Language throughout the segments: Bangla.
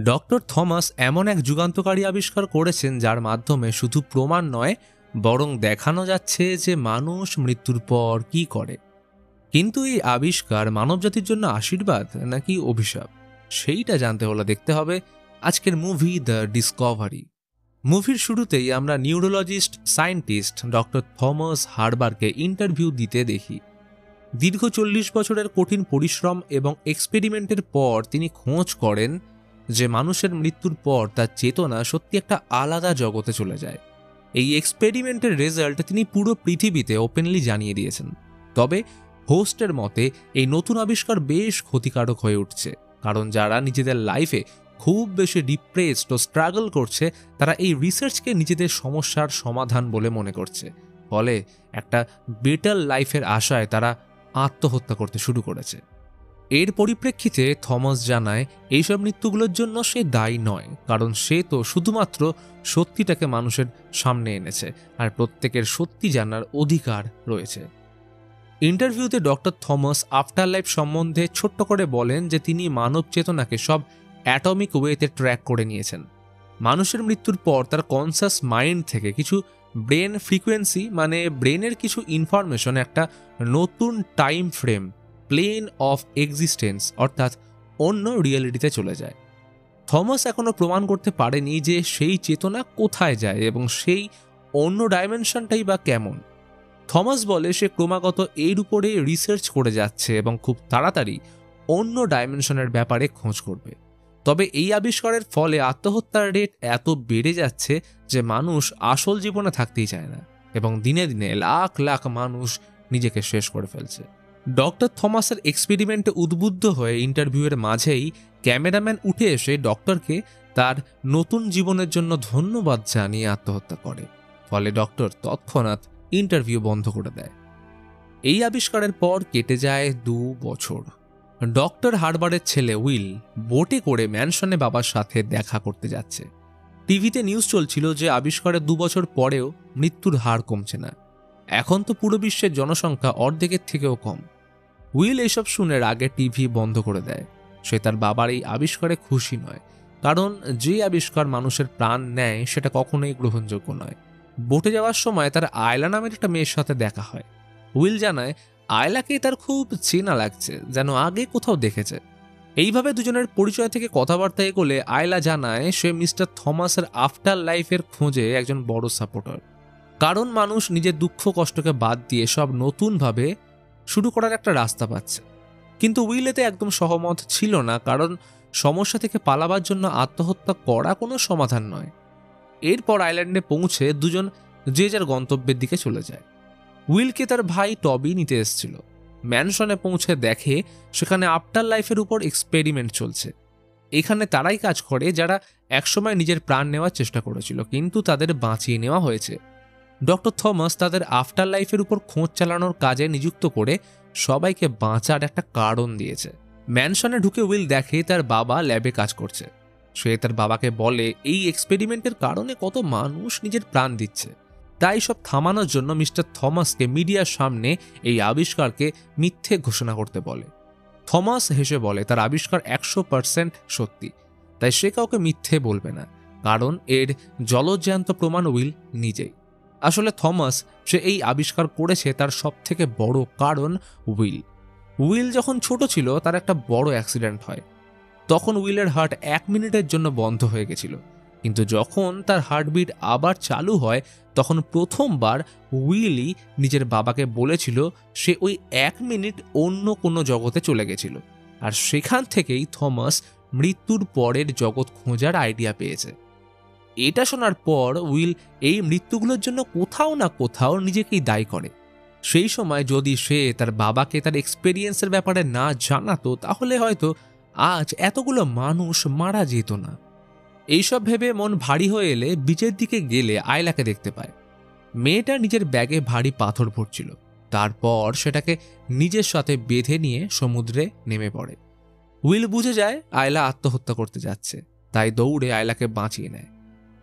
ডক্টর থমাস এমন এক যুগান্তকারী আবিষ্কার করেছেন যার মাধ্যমে শুধু প্রমাণ নয় বরং দেখানো যাচ্ছে যে মানুষ মৃত্যুর পর কি করে। কিন্তু এই আবিষ্কার মানবজাতির জন্য আশীর্বাদ নাকি অভিশাপ, সেইটা জানতে হলে দেখতে হবে আজকের মুভি দ্য ডিসকভারি। মুভির শুরুতেই আমরা নিউরোলজিস্ট সায়েন্টিস্ট ডক্টর থমাস হার্বারকে ইন্টারভিউ দিতে দেখি। দীর্ঘ 40 বছরের কঠিন পরিশ্রম এবং এক্সপেরিমেন্টের পর তিনি খোঁজ করেন যে মানুষের মৃত্যুর পর তার চেতনা সত্যি একটা আলাদা জগতে চলে যায়। এই এক্সপেরিমেন্টের রেজাল্ট তিনি পুরো পৃথিবীতে ওপেনলি জানিয়ে দিয়েছেন। তবে হোস্টের মতে এই নতুন আবিষ্কার বেশ ক্ষতিকারক হয়ে উঠছে, কারণ যারা নিজেদের লাইফে খুব বেশি ডিপ্রেসড ও স্ট্রাগল করছে তারা এই রিসার্চকে নিজেদের সমস্যার সমাধান বলে মনে করছে। ফলে একটা বেটার লাইফের আশায় তারা আত্মহত্যা করতে শুরু করেছে। এর পরিপ্রেক্ষিতে থমাস জানায় এইসব মৃত্যুগুলোর জন্য সে দায়ী নয়, কারণ সে তো শুধুমাত্র সত্যিটাকে মানুষের সামনে এনেছে, আর প্রত্যেকের সত্যি জানার অধিকার রয়েছে। ইন্টারভিউতে ডক্টর থমাস আফটার লাইফ সম্বন্ধে ছোট্ট করে বলেন যে তিনি মানব চেতনাকে সব অ্যাটমিক ওয়েতে ট্র্যাক করে নিয়েছেন। মানুষের মৃত্যুর পর তার কনসাস মাইন্ড থেকে কিছু ব্রেন ফ্রিকোয়েন্সি মানে ব্রেনের কিছু ইনফরমেশন একটা নতুন time frame plane of existence অর্থাৎ অন্য রিয়েলিটিতে চলে যায়। থমাস এখনো প্রমাণ করতে পারেনি যে সেই চেতনা কোথায় যায় এবং সেই অন্য ডাইমেনশনটাই বা কেমন। থমাস বলে সে ক্রমাগত এর উপরে রিসার্চ করে যাচ্ছে এবং খুব তাড়াতাড়ি অন্য ডাইমেনশনের ব্যাপারে খোঁজ করবে। তবে এই আবিষ্কারের ফলে আত্মহত্যার রেট এত বেড়ে যাচ্ছে যে মানুষ আসল জীবনে থাকতেই চায় না এবং দিনে দিনে লাখ লাখ মানুষ নিজেকে শেষ করে ফেলছে। ডক্টর থমাসের এক্সপেরিমেন্টে উদ্বুদ্ধ হয়ে ইন্টারভিউয়ের মাঝেই ক্যামেরাম্যান উঠে এসে ডক্টরকে তার নতুন জীবনের জন্য ধন্যবাদ জানিয়ে আত্মহত্যা করে। ফলে ডক্টর তৎক্ষণাৎ ইন্টারভিউ বন্ধ করে দেয়। এই আবিষ্কারের পর কেটে যায় 2 বছর। ডক্টর হার্বারের ছেলে উইল বোটে করে ম্যানশনে বাবার সাথে দেখা করতে যাচ্ছে। টিভিতে নিউজ চলছিল যে আবিষ্কারের 2 বছর পরেও মৃত্যুর হার কমছে না। এখন তো পুরো বিশ্বের জনসংখ্যা অর্ধেকের থেকেও কম। উইল এসব শুনে আগে টিভি বন্ধ করে দেয়। সে তার বাবার এই আবিষ্কারে খুশি নয়, কারণ যে আবিষ্কার মানুষের প্রাণ নেয় সেটা কখনোই গ্রহণযোগ্য নয়। বোটে যাওয়ার সময় তার আয়লা নামের একটা মেয়ের সাথে দেখা হয়। উইল জানায় আয়লাকে তার খুব চেনা লাগছে, যেন আগে কোথাও দেখেছে। এইভাবে দুজনের পরিচয় থেকে কথাবার্তা এগোলে আয়লা জানায় সে মিস্টার থমাসের আফটার লাইফের খোঁজে একজন বড় সাপোর্টার, কারণ মানুষ নিজের দুঃখ কষ্টকে বাদ দিয়ে সব নতুনভাবে শুরু করার একটা রাস্তা পাচ্ছে। কিন্তু উইল এতে একদম সহমত ছিল না, কারণ সমস্যা থেকে পালাবার জন্য আত্মহত্যা করা কোনো সমাধান নয়। এরপর আইল্যান্ডে পৌঁছে দুজন যে যার গন্তব্যের দিকে চলে যায়। উইলকে তার ভাই টবি নিতে এসেছিল। ম্যানশনে পৌঁছে দেখে সেখানে আফটার লাইফের উপর এক্সপেরিমেন্ট চলছে। এখানে তারাই কাজ করে যারা একসময় নিজের প্রাণ নেওয়ার চেষ্টা করেছিল, কিন্তু তাদের বাঁচিয়ে নেওয়া হয়েছে। ডক্টর থমাস তাদের আফটার লাইফের উপর খোঁজ চালানোর কাজে নিযুক্ত করে সবাইকে বাঁচার একটা কারণ দিয়েছে। ম্যানশনে ঢুকে উইল দেখে তার বাবা ল্যাবে কাজ করছে। সে তার বাবাকে বলে এই এক্সপেরিমেন্টের কারণে কত মানুষ নিজের প্রাণ দিচ্ছে, তাই সব থামানোর জন্য মিস্টার থমাসকে মিডিয়ার সামনে এই আবিষ্কারকে মিথ্যে ঘোষণা করতে বলে। থমাস হেসে বলে তার আবিষ্কার 100% সত্যি, তাই সে কাউকে মিথ্যে বলবে না, কারণ এর জলজ্যান্ত প্রমাণ উইল নিজেই। আসলে থমাস সে এই আবিষ্কার করেছে তার সব থেকে বড় কারণ উইল। উইল যখন ছোট ছিল তার একটা বড় অ্যাক্সিডেন্ট হয়। তখন উইলের হার্ট 1 মিনিটের জন্য বন্ধ হয়ে গেছিল, কিন্তু যখন তার হার্টবিট আবার চালু হয় তখন প্রথমবার উইলি নিজের বাবাকে বলেছিল সে ওই 1 মিনিট অন্য কোনো জগতে চলে গেছিল। আর সেখান থেকেই থমাস মৃত্যুর পরের জগৎ খোঁজার আইডিয়া পেয়েছে। এটা শোনার পর উইল এই মৃত্যুগুলোর জন্য কোথাও না কোথাও নিজেকেই দায়ী করে। সেই সময় যদি সে তার বাবাকে তার এক্সপেরিয়েন্সের ব্যাপারে না জানাতো তাহলে হয়তো আজ এতগুলো মানুষ মারা যেত না। এইসব ভেবে মন ভারী হয়ে এলে বিচের দিকে গেলে আয়লাকে দেখতে পায়। মেয়েটা নিজের ব্যাগে ভারী পাথর ভরছিল। তারপর সেটাকে নিজের সাথে বেঁধে নিয়ে সমুদ্রে নেমে পড়ে। উইল বুঝে যায় আয়লা আত্মহত্যা করতে যাচ্ছে, তাই দৌড়ে আয়লাকে বাঁচিয়ে নেয়।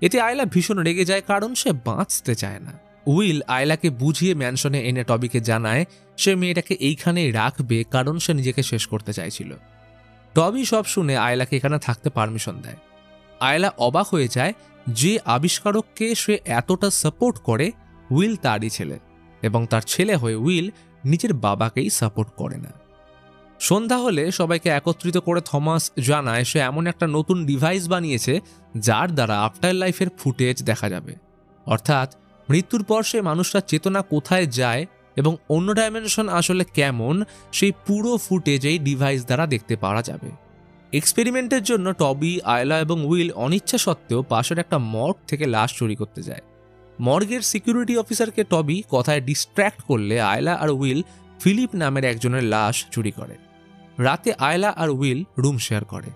এতে আয়লা ভীষণ রেগে যায়, কারণ সে বাঁচতে চায় না। উইল আয়লাকে বুঝিয়ে ম্যানশনে এনে টবিকে জানায় সে মেয়েটাকে এইখানেই রাখবে, কারণ সে নিজেকে শেষ করতে চাইছিল। টবি সব শুনে আয়লাকে এখানে থাকতে পারমিশন দেয়। আয়লা অবাক হয়ে যায় যে আবিষ্কারককে সে এতটা সাপোর্ট করে উইল তারই ছেলে, এবং তার ছেলে হয়ে উইল নিজের বাবাকেই সাপোর্ট করে না। সন্ধ্যা হলে সবাইকে একত্রিত করে থমাস জানায় সে এমন একটা নতুন ডিভাইস বানিয়েছে যার দ্বারা আফটার লাইফের ফুটেজ দেখা যাবে, অর্থাৎ মৃত্যুর পর সে মানুষটার চেতনা কোথায় যায় এবং অন্য ডাইমেনশন আসলে কেমন সেই পুরো ফুটেজ এই ডিভাইস দ্বারা দেখতে পাওয়া যাবে। এক্সপেরিমেন্টের জন্য টবি, আয়লা এবং উইল অনিচ্ছা সত্ত্বেও পাশের একটা মর্গ থেকে লাশ চুরি করতে যায়। মর্গের সিকিউরিটি অফিসারকে টবি কথায় ডিস্ট্র্যাক্ট করলে আয়লা আর উইল ফিলিপ নামের একজনের লাশ চুরি করে। রাতে আয়লা আর উইল রুম শেয়ার করে।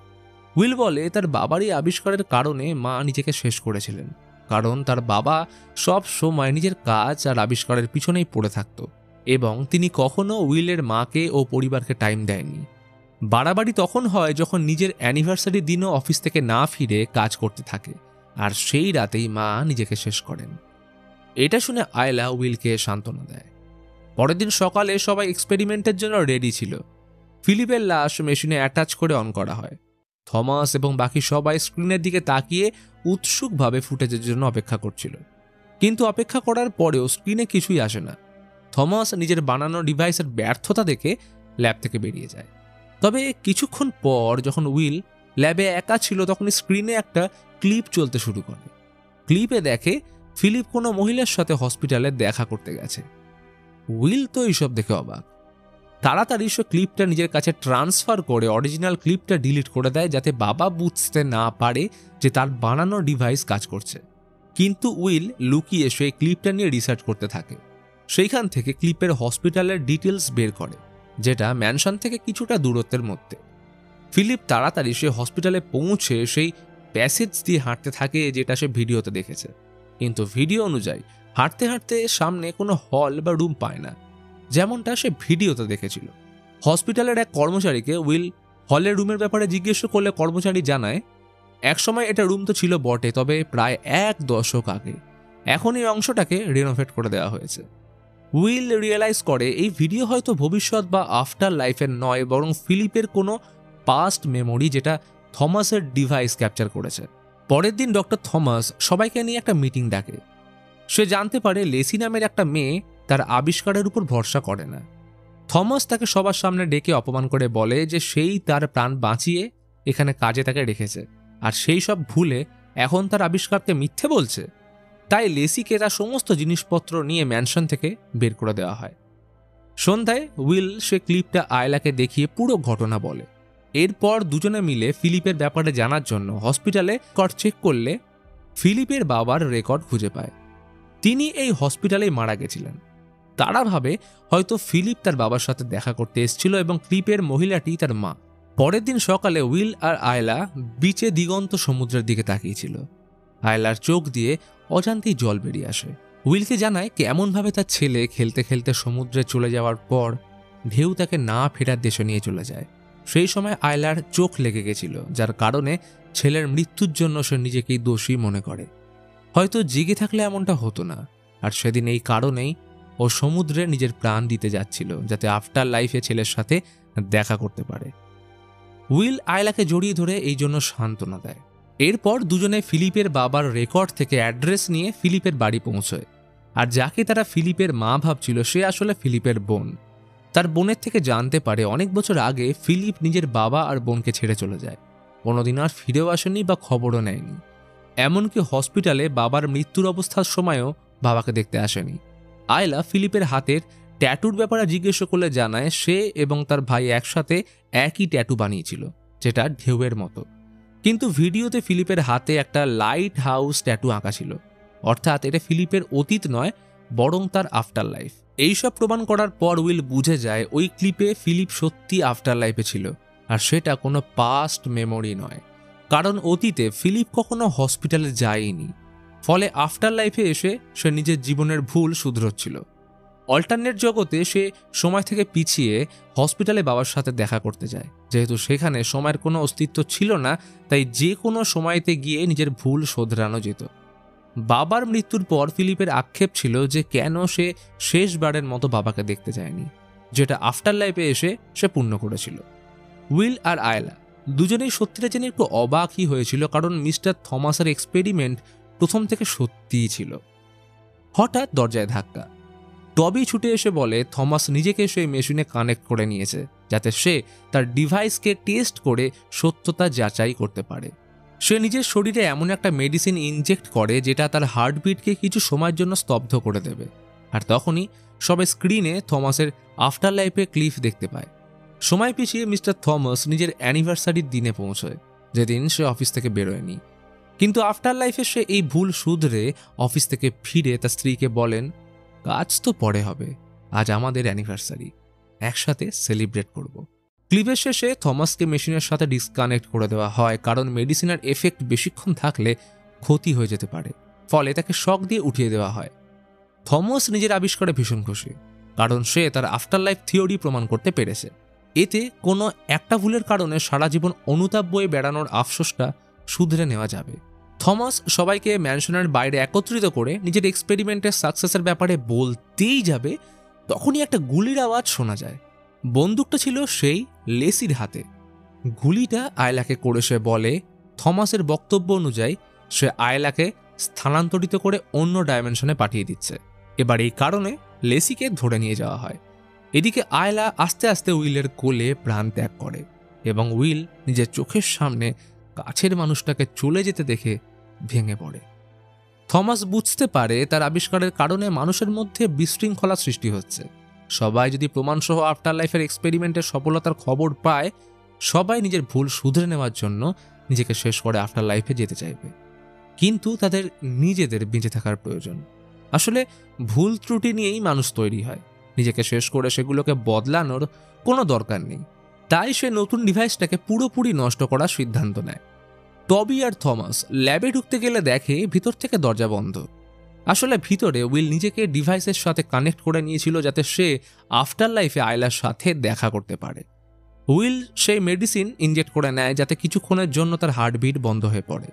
উইল বলে তার বাবারই আবিষ্কারের কারণে মা নিজেকে শেষ করেছিলেন, কারণ তার বাবা সব সময় নিজের কাজ আর আবিষ্কারের পিছনেই পড়ে থাকত এবং তিনি কখনো উইলের মাকে ও পরিবারকে টাইম দেয়নি। বাড়াবাড়ি তখন হয় যখন নিজের অ্যানিভার্সারি দিনও অফিস থেকে না ফিরে কাজ করতে থাকে, আর সেই রাতেই মা নিজেকে শেষ করেন। এটা শুনে আয়লা উইলকে সান্ত্বনা দেয়। পরের দিন সকালে সবাই এক্সপেরিমেন্টের জন্য রেডি ছিল। ফিলিপের লাশ মেশিনে অ্যাটাচ করে অন করা হয়। থমাস এবং বাকি সবাই স্ক্রিনের দিকে তাকিয়ে উৎসুকভাবে ফুটেজের জন্য অপেক্ষা করছিল, কিন্তু অপেক্ষা করার পরেও স্ক্রিনে কিছুই আসে না। থমাস নিজের বানানো ডিভাইসের ব্যর্থতা দেখে ল্যাব থেকে বেরিয়ে যায়। তবে কিছুক্ষণ পর যখন উইল ল্যাবে একা ছিল তখন স্ক্রিনে একটা ক্লিপ চলতে শুরু করে। ক্লিপে দেখে ফিলিপ কোনো মহিলার সাথে হসপিটালে দেখা করতে গেছে। উইল তো এইসব দেখে অবাক। তাড়াতাড়ি সে ক্লিপটা নিজের কাছে ট্রান্সফার করে অরিজিনাল ক্লিপটা ডিলিট করে দেয় যাতে বাবা বুঝতে না পারে যে তার বানানো ডিভাইস কাজ করছে। কিন্তু উইল লুকিয়ে সেই ক্লিপটা নিয়ে রিসার্চ করতে থাকে। সেইখান থেকে ক্লিপের হসপিটালের ডিটেলস বের করে, যেটা ম্যানশন থেকে কিছুটা দূরত্বের মধ্যে। ফিলিপ তাড়াতাড়ি সে হসপিটালে পৌঁছে সেই প্যাসেজ দিয়ে হাঁটতে থাকে যেটা সে ভিডিওতে দেখেছে, কিন্তু ভিডিও অনুযায়ী হাঁটতে হাঁটতে সামনে কোনো হল বা রুম পায় না, যেমনটা সে ভিডিওতে দেখেছিল। হসপিটালের এক কর্মচারীকে উইল হলের রুমের ব্যাপারে জিজ্ঞেস করলে কর্মচারী জানায় একসময় এটা রুম তো ছিল বটে, তবে প্রায় 1 দশক আগে। এখন এই অংশটাকে রিনোভেট করে দেওয়া হয়েছে। উইল রিয়েলাইজ করে এই ভিডিও হয়তো ভবিষ্যৎ বা আফটার লাইফের নয়, বরং ফিলিপের কোনো পাস্ট মেমোরি যেটা থমাসের ডিভাইস ক্যাপচার করেছে। পরের দিন ডক্টর থমাস সবাইকে নিয়ে একটা মিটিং ডাকে। সে জানতে পারে লেসি নামের একটা মেয়ে তার আবিষ্কারের উপর ভরসা করে না। থমাস তাকে সবার সামনে ডেকে অপমান করে বলে যে সেই তার প্রাণ বাঁচিয়ে এখানে কাজে তাকে রেখেছে, আর সেই সব ভুলে এখন তার আবিষ্কারকে মিথ্যে বলছে। তাই লেসিকে তার সমস্ত জিনিসপত্র নিয়ে ম্যানশন থেকে বের করে দেওয়া হয়। সন্ধ্যায় উইল সে ক্লিপটা আয়লাকে দেখিয়ে পুরো ঘটনা বলে। এরপর দুজনে মিলে ফিলিপের ব্যাপারে জানার জন্য হসপিটালে রেকর্ড চেক করলে ফিলিপের বাবার রেকর্ড খুঁজে পায়। তিনি এই হসপিটালেই মারা গেছিলেন। তারা ভাবে হয়তো ফিলিপ তার বাবার সাথে দেখা করতে এসেছিল এবং ক্লিপের মহিলাটি তার মা। পরের দিন সকালে উইল আর আয়লা বিচে দিগন্ত সমুদ্রের দিকে তাকিয়েছিল। আয়লার চোখ দিয়ে অজান্তেই জল বেরিয়ে আসে। উইলকে জানায় কেমনভাবে তার ছেলে খেলতে খেলতে সমুদ্রে চলে যাওয়ার পর ঢেউ তাকে না ফেরার দেশে নিয়ে চলে যায়। সেই সময় আয়লার চোখ লেগে গেছিল, যার কারণে ছেলের মৃত্যুর জন্য সে নিজেকেই দোষী মনে করে। হয়তো জেগে থাকলে এমনটা হতো না, আর সেদিন এই কারণেই ও সমুদ্রে নিজের প্রাণ দিতে যাচ্ছিল যাতে আফটার লাইফে ছেলের সাথে দেখা করতে পারে। উইল আয়লাকে জড়িয়ে ধরে এই জন্য সান্ত্বনা দেয়। এরপর দুজনে ফিলিপের বাবার রেকর্ড থেকে অ্যাড্রেস নিয়ে ফিলিপের বাড়ি পৌঁছয়। আর যাকে তারা ফিলিপের মা ভাবছিল সে আসলে ফিলিপের বোন। তার বোনের থেকে জানতে পারে অনেক বছর আগে ফিলিপ নিজের বাবা আর বোনকে ছেড়ে চলে যায়, কোনোদিন আর ফিরেও আসেনি বা খবরও নেয়নি। এমনকি হসপিটালে বাবার মৃত্যুর অবস্থার সময়ও বাবাকে দেখতে আসেনি। আয়লা ফিলিপের হাতের ট্যাটুর ব্যাপারে জিজ্ঞেস করলে জানায় সে এবং তার ভাই একসাথে একই ট্যাটু বানিয়েছিল, যেটা ঢেউয়ের মতো। কিন্তু ভিডিওতে ফিলিপের হাতে একটা লাইট হাউস ট্যাটু আঁকা ছিল, অর্থাৎ এটা ফিলিপের অতীত নয় বরং তার আফটার লাইফ। এইসব প্রমাণ করার পর উইল বুঝে যায় ওই ক্লিপে ফিলিপ সত্যি আফটার লাইফে ছিল, আর সেটা কোনো পাস্ট মেমোরি নয়, কারণ অতীতে ফিলিপ কখনো হসপিটালে যায়নি। ফলে আফটার লাইফে এসে সে নিজের জীবনের ভুল শুধরোচ্ছিল। অল্টারনেট জগতে সে সময় থেকে পিছিয়ে হসপিটালে বাবার সাথে দেখা করতে যায়। যেহেতু সেখানে সময়ের কোনো অস্তিত্ব ছিল না, তাই যে কোনো সময়তে গিয়ে নিজের ভুল শোধরানো যেত। বাবার মৃত্যুর পর ফিলিপের আক্ষেপ ছিল যে কেন সে শেষবারের মতো বাবাকে দেখতে যায়নি, যেটা আফটার লাইফে এসে সে পূর্ণ করেছিল। উইল আর আয়লা দুজনেই সত্যিটা জেনে একটু অবাকই হয়েছিল, কারণ মিস্টার থমাসের এক্সপেরিমেন্ট প্রথম থেকে সত্যিই ছিল। হঠাৎ দরজায় ধাক্কা। টবি ছুটে এসে বলে থমাস নিজেকে সেই মেশিনে কানেক্ট করে নিয়েছে, যাতে সে তার ডিভাইসকে টেস্ট করে সত্যতা যাচাই করতে পারে। সে নিজের শরীরে এমন একটা মেডিসিন ইনজেক্ট করে যেটা তার হার্টবিটকে কিছু সময়ের জন্য স্তব্ধ করে দেবে। আর তখনই সবাই স্ক্রিনে থমাসের আফটার লাইফে ক্লিফ দেখতে পায়। সময় পিছিয়ে মিস্টার থমাস নিজের অ্যানিভার্সারির দিনে পৌঁছয়, যেদিন সে অফিস থেকে বেরোয়নি। কিন্তু আফটার লাইফে সে এই ভুল শুধরে অফিস থেকে ফিরে তার স্ত্রীকে বলেন, কাজ তো পরে হবে, আজ আমাদের অ্যানিভার্সারি, একসাথে সেলিব্রেট করব। ক্লিপের শেষে থমাসকে মেশিনের সাথে ডিসকানেক্ট করে দেওয়া হয়, কারণ মেডিসিনের এফেক্ট বেশিক্ষণ থাকলে ক্ষতি হয়ে যেতে পারে, ফলে তাকে শক দিয়ে উঠিয়ে দেওয়া হয়। থমাস নিজের আবিষ্কারে ভীষণ খুশি, কারণ সে তার আফটার লাইফ থিওরি প্রমাণ করতে পেরেছে। এতে কোনো একটা ভুলের কারণে সারা জীবন অনুতাপ বয়ে বেড়ানোর আফসোসটা শুধরে নেওয়া যাবে। থমাস সবাইকে ম্যানশনের বাইরে একত্রিত করে নিজের এক্সপেরিমেন্টের সাকসেসের ব্যাপারে বলতেই যাবে, তখনই একটা গুলির আওয়াজ শোনা যায়। বন্দুকটা ছিল সেই লেসির হাতে। গুলিটা আয়লাকে করে সে বলে, থমাসের বক্তব্য অনুযায়ী সে আয়লাকে স্থানান্তরিত করে অন্য ডাইমেনশনে পাঠিয়ে দিচ্ছে। এবার এই কারণে লেসিকে ধরে নিয়ে যাওয়া হয়। এদিকে আয়লা আস্তে আস্তে উইলের কোলে প্রাণ ত্যাগ করে এবং উইল নিজের চোখের সামনে কাছের মানুষটাকে চলে যেতে দেখে ভেঙে পড়ে। থমাস বুঝতে পারে তার আবিষ্কারের কারণে মানুষের মধ্যে বিশৃঙ্খলা সৃষ্টি হচ্ছে। সবাই যদি প্রমাণসহ আফটার লাইফের এক্সপেরিমেন্টের সফলতার খবর পায়, সবাই নিজের ভুল শুধরে নেওয়ার জন্য নিজেকে শেষ করে আফটার লাইফে যেতে চাইবে, কিন্তু তাদের নিজেদের বেঁচে থাকার প্রয়োজন। আসলে ভুল ত্রুটি নিয়েই মানুষ তৈরি হয়, নিজেকে শেষ করে সেগুলোকে বদলানোর কোনো দরকার নেই। তাই সে নতুন ডিভাইসটাকে পুরোপুরি নষ্ট করার সিদ্ধান্ত নেয়। টবি আর থমাস ল্যাবে ঢুকতে গেলে দেখে ভিতর থেকে দরজা বন্ধ। আসলে ভিতরে উইল নিজেকে ডিভাইসের সাথে কানেক্ট করে নিয়েছিল, যাতে সে আফটার লাইফে আয়লার সাথে দেখা করতে পারে। উইল সেই মেডিসিন ইনজেক্ট করে নেয়, যাতে কিছুক্ষণের জন্য তার হার্টবিট বন্ধ হয়ে পড়ে।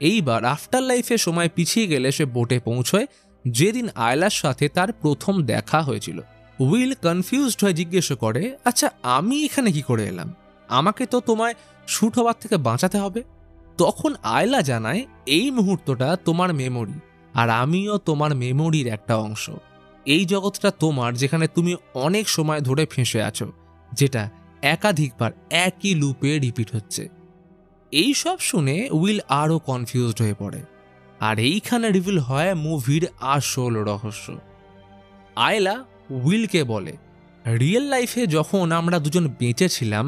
এইবার আফটার লাইফে সময় পিছিয়ে গেলে সে বোটে পৌঁছয়, যেদিন আয়লার সাথে তার প্রথম দেখা হয়েছিল। উইল কনফিউজড হয়ে জিজ্ঞেস করে, আচ্ছা আমি এখানে কি করে এলাম? আমাকে তো তোমায় শুট হওয়ার থেকে বাঁচাতে হবে। তখন আয়লা জানায়, এই মুহূর্তটা তোমার মেমোরি, আর আমিও তোমার মেমোরির একটা অংশ। এই জগৎটা তোমার, যেখানে তুমি অনেক সময় ধরে ফেঁসে আছো, যেটা একাধিকবার একই লুপে রিপিট হচ্ছে। এই সব শুনে উইল আরও কনফিউজড হয়ে পড়ে, আর এইখানে রিভিল হয় মুভির আসল রহস্য। আয়লা উইলকে বলে, রিয়েল লাইফে যখন আমরা দুজন বেঁচে ছিলাম,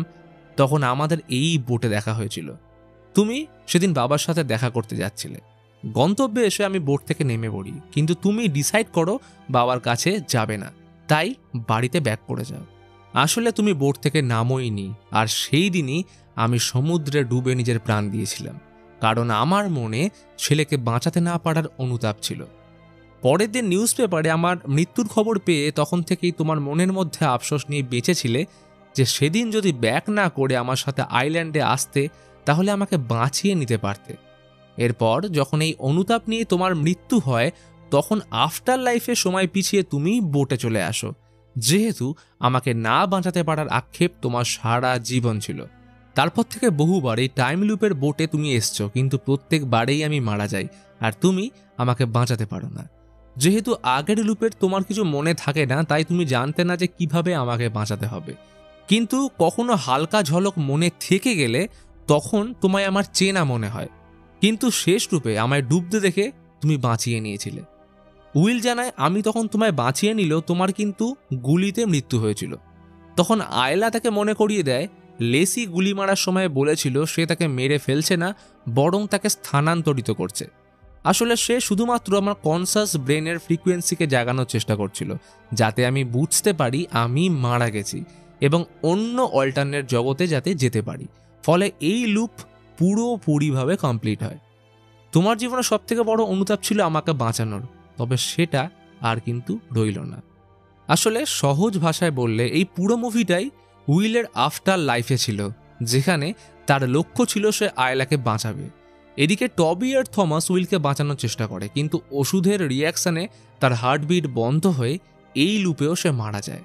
তখন আমাদের এই বোটে দেখা হয়েছিল। তুমি সেদিন বাবার সাথে দেখা করতে যাচ্ছিলে। গন্তব্যে এসে আমি বোট থেকে নেমে পড়ি, কিন্তু তুমি ডিসাইড করো বাবার কাছে যাবে না, তাই বাড়িতে ব্যাক করে যাও। আসলে তুমি বোট থেকে নামোইনি, আর সেই দিনই আমি সমুদ্রে ডুবে নিজের প্রাণ দিয়েছিলাম, কারণ আমার মনে ছেলেকে বাঁচাতে না পারার অনুতাপ ছিল। পরের দিন নিউজ পেপারে আমার মৃত্যুর খবর পেয়ে তখন থেকেই তোমার মনের মধ্যে আফসোস নিয়ে বেঁচেছিলে যে সেদিন যদি ব্যাক না করে আমার সাথে আইল্যান্ডে আসতে, তাহলে আমাকে বাঁচিয়ে নিতে পারতে। এরপর যখন এই অনুতাপ নিয়ে তোমার মৃত্যু হয়, তখন আফটার লাইফে সময় পিছিয়ে তুমি বোটে চলে আসো, যেহেতু আমাকে না বাঁচাতে পারার আক্ষেপ তোমার সারা জীবন ছিল। তারপর থেকে বহুবার এই টাইম লুপের বোটে তুমি এসছো, কিন্তু প্রত্যেকবারেই আমি মারা যাই, আর তুমি আমাকে বাঁচাতে পারো না। যেহেতু আগের লুপের তোমার কিছু মনে থাকে না, তাই তুমি জানতে না যে কিভাবে আমাকে বাঁচাতে হবে। কিন্তু কখনো হালকা ঝলক মনে থেকে গেলে তখন তোমায় আমার চেনা মনে হয়, কিন্তু শেষ রূপে আমায় ডুবতে দেখে তুমি বাঁচিয়ে নিয়েছিলে। উইল জানায়, আমি তখন তোমায় বাঁচিয়ে নিলেও তোমার কিন্তু গুলিতে মৃত্যু হয়েছিল। তখন আয়লা তাকে মনে করিয়ে দেয়, লেসি গুলি মারার সময় বলেছিল সে তাকে মেরে ফেলছে না, বরং তাকে স্থানান্তরিত করছে। আসলে সে শুধুমাত্র আমার কনসাস ব্রেনের ফ্রিকোয়েন্সিকে জাগানোর চেষ্টা করছিল, যাতে আমি বুঝতে পারি আমি মারা গেছি এবং অন্য অল্টারনেট জগতে যাতে যেতে পারি। ফলে এই লুপ পুরোপুরিভাবে কমপ্লিট হয়। তোমার জীবনে সবথেকে বড় অনুতাপ ছিল আমাকে বাঁচানোর, তবে সেটা আর কিন্তু রইল না। আসলে সহজ ভাষায় বললে এই পুরো মুভিটাই উইলের আফটার লাইফে ছিল, যেখানে তার লক্ষ্য ছিল সে আয়লাকে বাঁচাবে। এদিকে টবি আর থমাস উইলকে বাঁচানোর চেষ্টা করে, কিন্তু ওষুধের রিয়াকশনে তার হার্টবিট বন্ধ হয়ে এই লুপেও সে মারা যায়।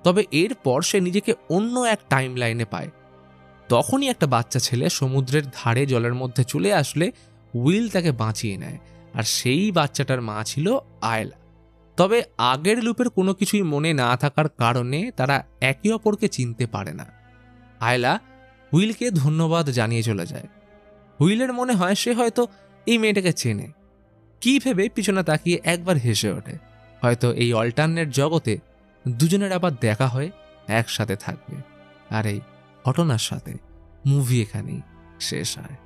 তবে এরপর সে নিজেকে অন্য এক টাইম লাইনে পায়। তখনই একটা বাচ্চা ছেলে সমুদ্রের ধারে জলের মধ্যে চলে আসলে উইল তাকে বাঁচিয়ে নেয়, আর সেই বাচ্চাটার মা ছিল আয়লা। তবে আগের লুপের কোনো কিছুই মনে না থাকার কারণে তারা একে অপরকে চিনতে পারে না। আয়লা উইলকে ধন্যবাদ জানিয়ে চলে যায়। উইলের মনে হয় সে হয়তো এই মেয়েটাকে চেনে, কি ভেবে পিছনে তাকিয়ে একবার হেসে ওঠে। হয়তো এই অল্টারনেট জগতে দুজনের আবার দেখা হয়, একসাথে থাকবে। আর এই ঘটনার সাথে মুভি এখানেই শেষ হয়।